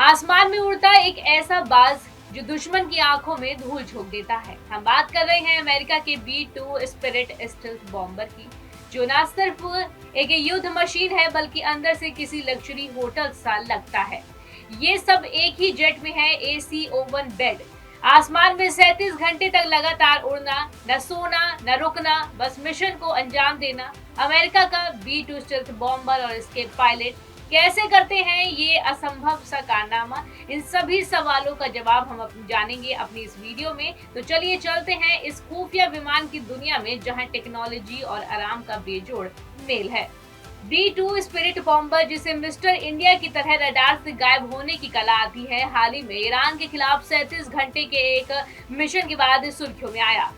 आसमान में उड़ता एक ऐसा बाज जो दुश्मन की आंखों में धूल झोंक देता है। हम बात कर रहे हैं अमेरिका के B-2 स्पिरिट स्टेल्थ बॉम्बर की, जो न सिर्फ एक युद्ध मशीन है बल्कि अंदर से किसी लग्जरी होटल सा लगता है। ये सब एक ही जेट में है, AC ओवन बेड, आसमान में 37 घंटे तक लगातार उड़ना, न सोना न रुकना, बस मिशन को अंजाम देना। अमेरिका का B-2 स्टेल्थ बॉम्बर और इसके पायलट कैसे करते हैं ये असंभव सा कारनामा? इन सभी सवालों का जवाब हम जानेंगे अपनी इस वीडियो में। तो चलिए चलते हैं इस खुफिया विमान की दुनिया में, जहां टेक्नोलॉजी और आराम का बेजोड़ मेल है। B-2 स्पिरिट बॉम्बर, जिसे मिस्टर इंडिया की तरह रडार से गायब होने की कला आती है, हाल ही में ईरान के खिलाफ 37 घंटे के एक मिशन के बाद सुर्खियों में आया।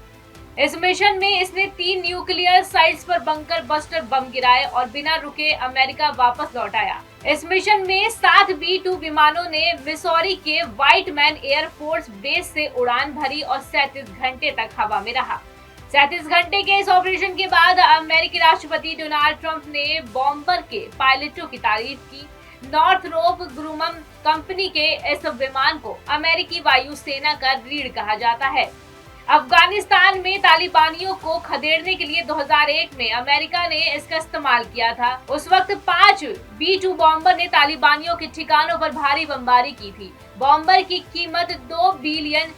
इस मिशन में इसने 3 न्यूक्लियर साइट्स पर बंकर बस्टर बम गिराए और बिना रुके अमेरिका वापस लौट आया। इस मिशन में 7 B-2 विमानों ने मिसौरी के व्हाइट मैन एयरफोर्स बेस से उड़ान भरी और 37 घंटे तक हवा में रहा। 37 घंटे के इस ऑपरेशन के बाद अमेरिकी राष्ट्रपति डोनाल्ड ट्रंप ने बॉम्बर के पायलटों की तारीफ की। नॉर्थरोप ग्रूमन कंपनी के इस विमान को अमेरिकी वायुसेना का रीढ़ कहा जाता है। अफगानिस्तान में तालिबानियों को खदेड़ने के लिए 2001 में अमेरिका ने इसका इस्तेमाल किया था। उस वक्त 5 B-2 बॉम्बर ने तालिबानियों के ठिकानों पर भारी बमबारी की थी। बॉम्बर की कीमत $2 बिलियन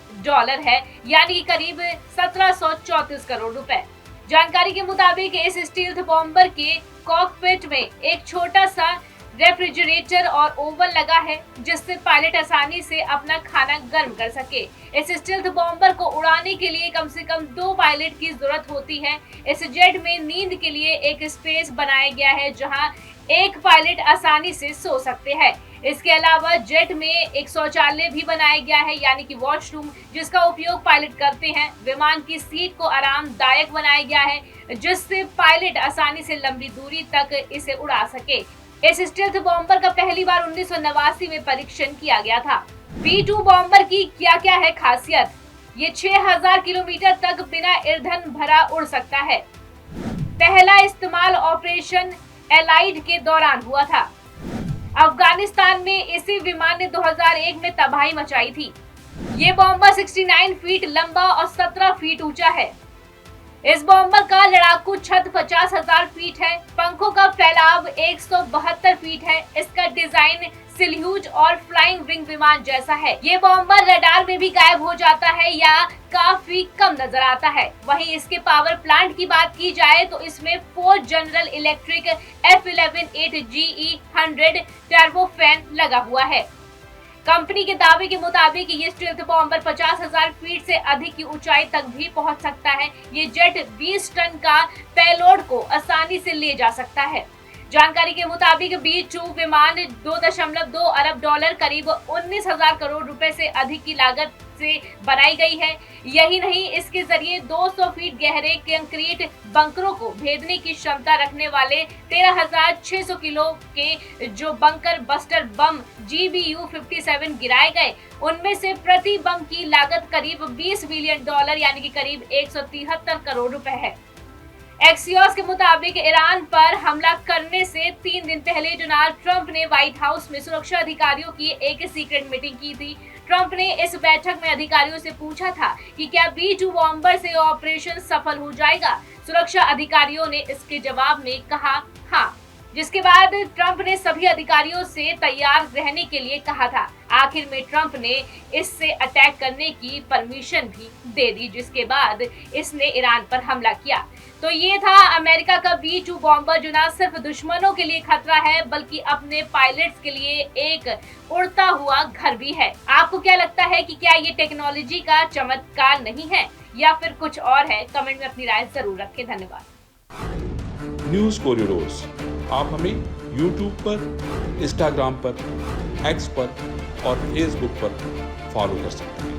है, यानी करीब 1734 करोड़ रुपए। जानकारी के मुताबिक इस स्टील्थ बॉम्बर के कॉकपिट में एक छोटा सा रेफ्रिजरेटर और ओवन लगा है, जिससे पायलट आसानी से अपना खाना गर्म कर सके। इस स्टील्थ बॉम्बर को उड़ाने के लिए कम से कम 2 पायलट की जरूरत होती है। इस जेट में नींद के लिए एक स्पेस बनाया गया है, जहां एक पायलट आसानी से सो सकते हैं। इसके अलावा जेट में एक शौचालय भी बनाया गया है, यानी कि वॉशरूम, जिसका उपयोग पायलट करते हैं। विमान की सीट को आरामदायक बनाया गया है, जिससे पायलट आसानी से लंबी दूरी तक इसे उड़ा सके। इस स्टील्थ बॉम्बर का पहली बार 1989 में परीक्षण किया गया था। B-2 बॉम्बर की क्या है खासियत? ये 6000 किलोमीटर तक बिना ईंधन भरा उड़ सकता है। पहला इस्तेमाल ऑपरेशन एलाइड के दौरान हुआ था। अफगानिस्तान में इसी विमान ने 2001 में तबाही मचाई थी। ये बॉम्बर 69 फीट लंबा और 17 फीट ऊंचा है। इस बॉम्बर का लड़ाकू छत 50,000 फीट है। पंखों का फैलाव 172 फीट है। इसका डिजाइन सिल्यूट और फ्लाइंग विंग विमान जैसा है। ये बॉम्बर रडार में भी गायब हो जाता है या काफी कम नजर आता है। वहीं इसके पावर प्लांट की बात की जाए तो इसमें 4 जनरल इलेक्ट्रिक F11-8GE100 टर्बोफैन लगा हुआ है। कंपनी के दावे के मुताबिक ये स्टील्थ बॉम्बर 50,000 फीट से अधिक की ऊंचाई तक भी पहुंच सकता है। ये जेट 20 टन का पेलोड को आसानी से ले जा सकता है। जानकारी के मुताबिक B-2 विमान $2.2 अरब, करीब 19,000 करोड़ रुपए से अधिक की लागत से बनाई गई है। यही नहीं, इसके जरिए 200 फीट गहरे कंक्रीट बंकरों को भेदने की क्षमता रखने वाले 13,600 किलो के जो बंकर बस्टर बम GBU-57 गिराए गए। उनमें से प्रति बम की लागत करीब $20 बिलियन, यानी कि करीब 173 करोड़ रुपए है। एक्सियोस के मुताबिक ईरान पर हमला करने से 3 दिन पहले डोनाल्ड ट्रंप ने व्हाइट हाउस में सुरक्षा अधिकारियों की एक सीक्रेट मीटिंग की थी। ट्रंप ने इस बैठक में अधिकारियों से पूछा था कि क्या B-2 बॉम्बर से ऑपरेशन सफल हो जाएगा। सुरक्षा अधिकारियों ने इसके जवाब में कहा हाँ, जिसके बाद ट्रंप ने सभी अधिकारियों से तैयार रहने के लिए कहा था। आखिर में ट्रंप ने इससे अटैक करने की परमिशन भी दे दी, जिसके बाद इसने ईरान पर हमला किया। तो ये था अमेरिका का B-2 बॉम्बर, जो न सिर्फ दुश्मनों के लिए खतरा है बल्कि अपने पायलट्स के लिए एक उड़ता हुआ घर भी है। आपको क्या लगता है कि क्या ये टेक्नोलॉजी का चमत्कार नहीं है या फिर कुछ और है? कमेंट में अपनी राय जरूर रखें। धन्यवाद। न्यूज कोरिडोर्स आप हमें YouTube पर, Instagram पर, X पर और Facebook पर फॉलो कर सकते हैं।